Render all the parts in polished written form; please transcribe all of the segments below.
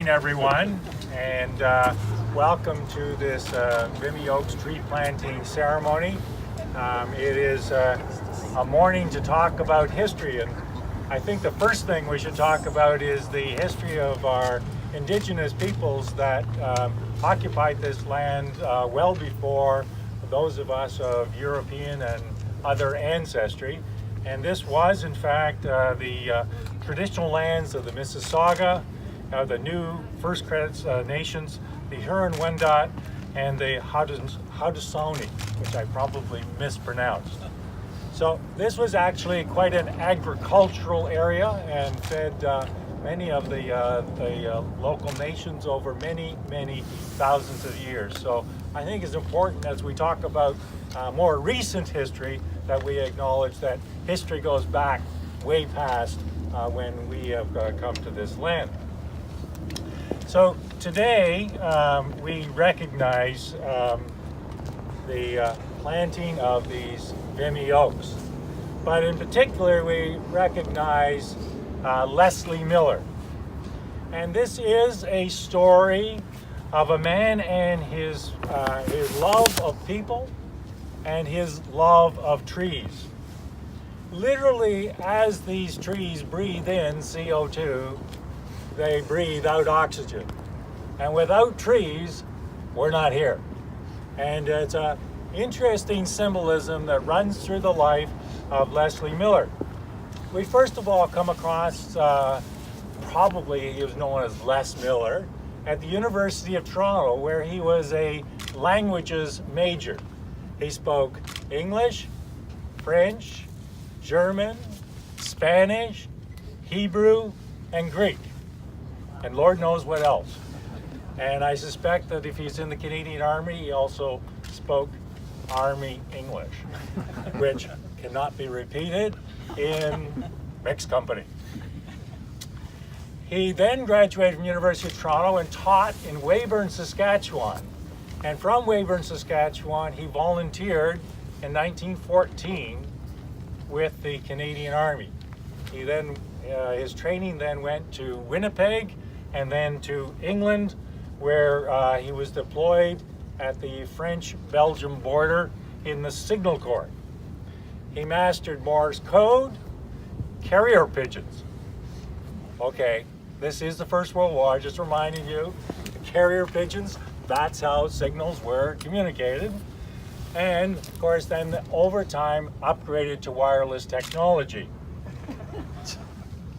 Everyone, and welcome to this Vimy Oaks tree planting ceremony. It is a morning to talk about history, and I think the first thing we should talk about is the history of our indigenous peoples that occupied this land well before those of us of European and other ancestry. And this was, in fact, the traditional lands of the Mississauga, the new First Credits nations, the Huron-Wendat, and the Haudenosaunee, which I probably mispronounced. So this was actually quite an agricultural area and fed many of the local nations over many thousands of years. So I think it's important as we talk about more recent history that we acknowledge that history goes back way past when we have come to this land. So today we recognize the planting of these Vimy Oaks, but in particular we recognize Leslie Miller. And this is a story of a man and his love of people and his love of trees. Literally, as these trees breathe in CO2, they breathe out oxygen. And without trees, we're not here. And it's an interesting symbolism that runs through the life of Leslie Miller. We first of all come across, probably he was known as Les Miller, at the University of Toronto, where he was a languages major. He spoke English, French, German, Spanish, Hebrew, and Greek. And Lord knows what else. And I suspect that if he's in the Canadian Army, he also spoke Army English, which cannot be repeated in mixed company. He then graduated from University of Toronto and taught in Weyburn, Saskatchewan. And from Weyburn, Saskatchewan, he volunteered in 1914 with the Canadian Army. He then, his training then went to Winnipeg, and then to England, where he was deployed at the French-Belgium border in the Signal Corps. He mastered Morse code, carrier pigeons. Okay, this is the First World War, just reminding you, carrier pigeons, that's how signals were communicated. And of course, then over time, upgraded to wireless technology.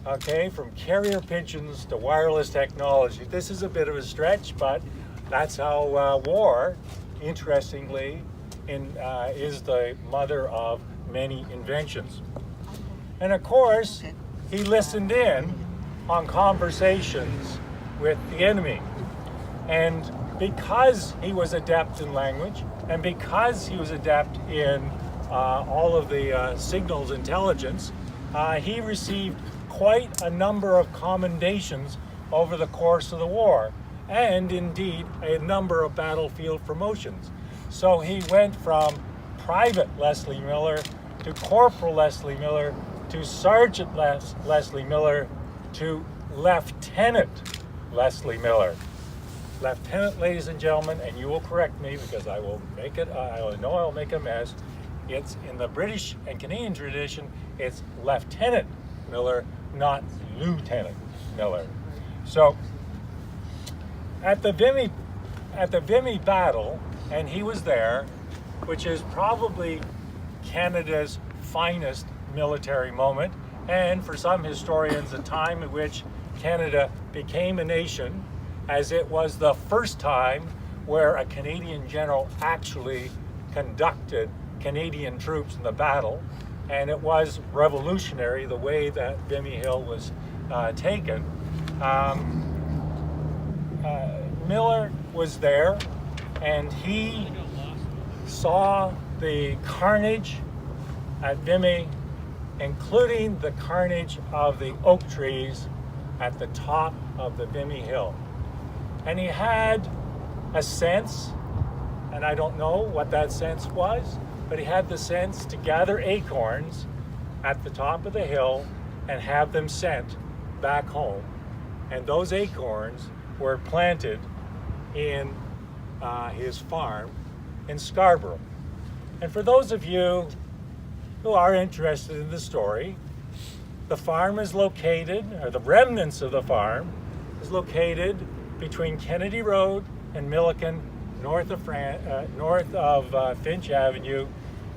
Okay, from carrier pigeons to wireless technology. This is a bit of a stretch, but that's how war, interestingly, is the mother of many inventions. And of course, he listened in on conversations with the enemy. And because he was adept in language, and because he was adept in all of the signals intelligence, he received quite a number of commendations over the course of the war, and indeed a number of battlefield promotions. So he went from Private Leslie Miller to Corporal Leslie Miller to Sergeant Leslie Miller to Lieutenant Leslie Miller. Lieutenant, ladies and gentlemen, and you will correct me because I will make it, I know I'll make a mess. It's in the British and Canadian tradition, it's Lieutenant Miller, not Lieutenant Miller. So at the Vimy battle, and he was there, which is probably Canada's finest military moment, and for some historians, a time in which Canada became a nation, as it was the first time where a Canadian general actually conducted Canadian troops in the battle. And it was revolutionary the way that Vimy Hill was taken. Miller was there, and he saw the carnage at Vimy, including the carnage of the oak trees at the top of the Vimy Hill. And he had a sense, and I don't know what that sense was, but he had the sense to gather acorns at the top of the hill and have them sent back home. And those acorns were planted in his farm in Scarborough. And for those of you who are interested in the story, the farm is located, or the remnants of the farm is located between Kennedy Road and Milliken, north of Finch Avenue,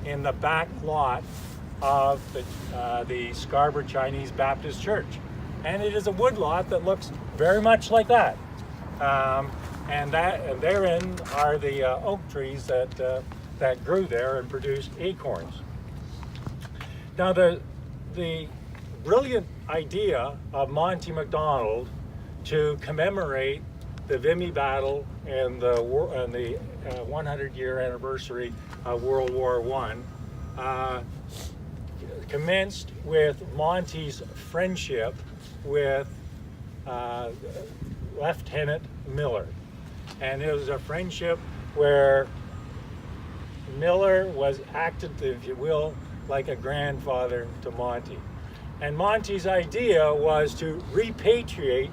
in the back lot of the Scarborough Chinese Baptist Church. And it is a woodlot that looks very much like that. And therein are the oak trees that grew there and produced acorns. Now the brilliant idea of Monty MacDonald to commemorate the Vimy battle and the 100-year anniversary of World War I commenced with Monty's friendship with Lieutenant Miller. And it was a friendship where Miller was acted, if you will, like a grandfather to Monty. And Monty's idea was to repatriate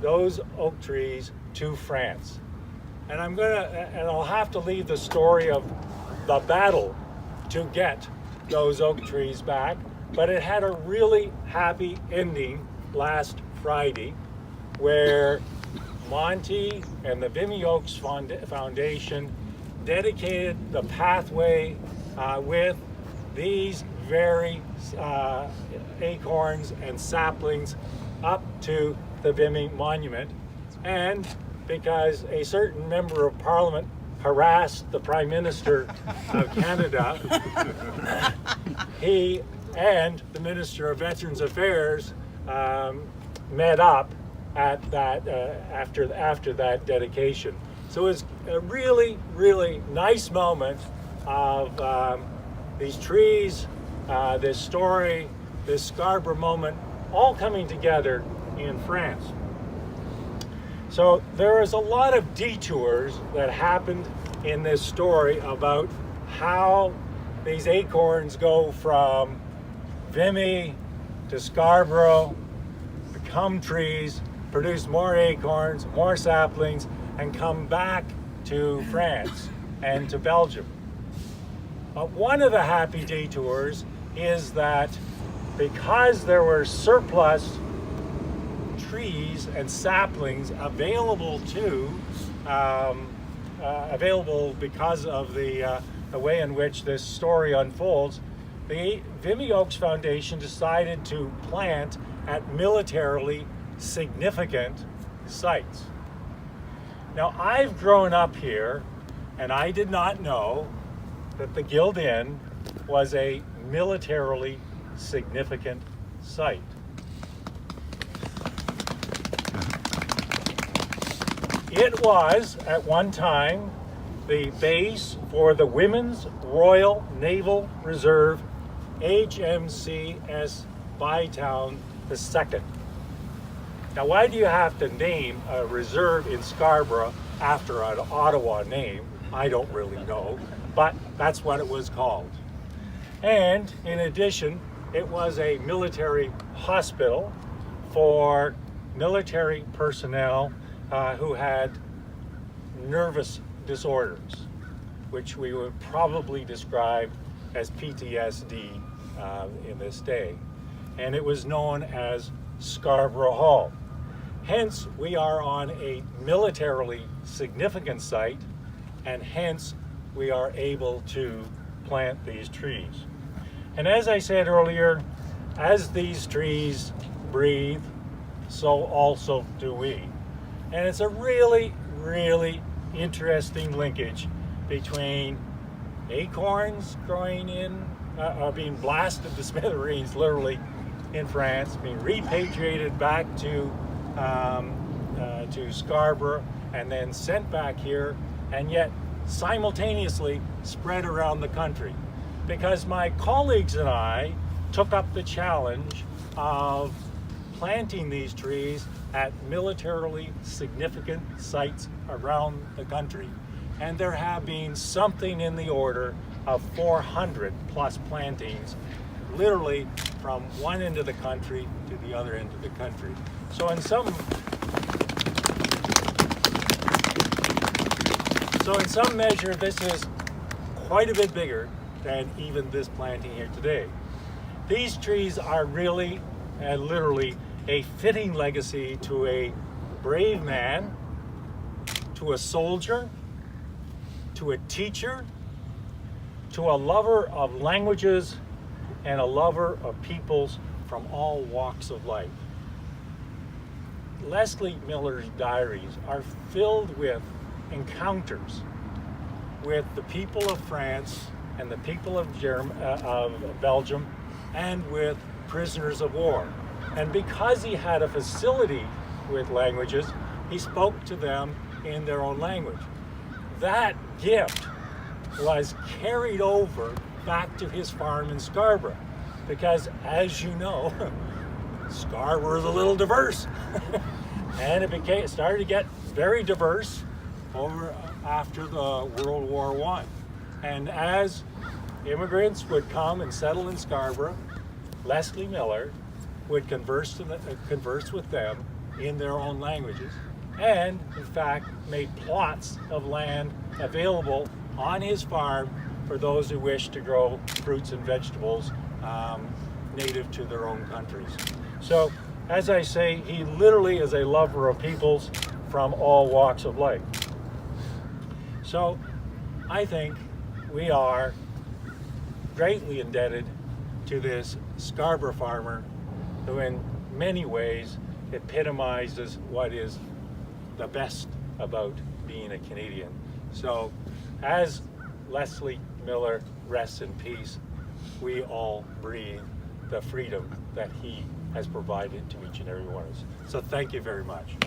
those oak trees to France. And I'll have to leave the story of the battle to get those oak trees back, but it had a really happy ending last Friday, where Monty and the Vimy Oaks Foundation dedicated the pathway with these very acorns and saplings up to the Vimy Monument. And because a certain member of Parliament harassed the Prime Minister of Canada, he and the Minister of Veterans Affairs met up at that after that dedication. So it was a really, really nice moment of these trees, this story, this Scarborough moment, all coming together in France. So there is a lot of detours that happened in this story about how these acorns go from Vimy to Scarborough, become trees, produce more acorns, more saplings, and come back to France and to Belgium. But one of the happy detours is that because there were surplus trees and saplings available because of the way in which this story unfolds, the Vimy Oaks Foundation decided to plant at militarily significant sites. Now, I've grown up here, and I did not know that the Guild Inn was a militarily significant site. It was, at one time, the base for the Women's Royal Naval Reserve, HMCS Bytown II. Now, why do you have to name a reserve in Scarborough after an Ottawa name? I don't really know, but that's what it was called. And in addition, it was a military hospital for military personnel who had nervous disorders, which we would probably describe as PTSD in this day. And it was known as Scarborough Hall. Hence, we are on a militarily significant site, and hence we are able to plant these trees. And as I said earlier, as these trees breathe, so also do we. And it's a really, really interesting linkage between acorns growing in, being blasted to smithereens, literally, in France, being repatriated back to Scarborough, and then sent back here, and yet simultaneously spread around the country. Because my colleagues and I took up the challenge of planting these trees at militarily significant sites around the country. And there have been something in the order of 400 plus plantings, literally from one end of the country to the other end of the country. So in some So in some measure, this is quite a bit bigger than even this planting here today. These trees are really and literally a fitting legacy to a brave man, to a soldier, to a teacher, to a lover of languages, and a lover of peoples from all walks of life. Leslie Miller's diaries are filled with encounters with the people of France and the people of Belgium, and with prisoners of war. And because he had a facility with languages, he spoke to them in their own language. That gift was carried over back to his farm in Scarborough, because as you know, Scarborough is a little diverse. And it started to get very diverse over after the World War I. And as immigrants would come and settle in Scarborough, Leslie Miller would converse with them in their own languages, and in fact made plots of land available on his farm for those who wish to grow fruits and vegetables native to their own countries. So, as I say, he literally is a lover of peoples from all walks of life. So, I think we are greatly indebted to this Scarborough farmer who in many ways epitomizes what is the best about being a Canadian. So, as Leslie Miller rests in peace, we all breathe the freedom that he has provided to each and every one of us. So thank you very much.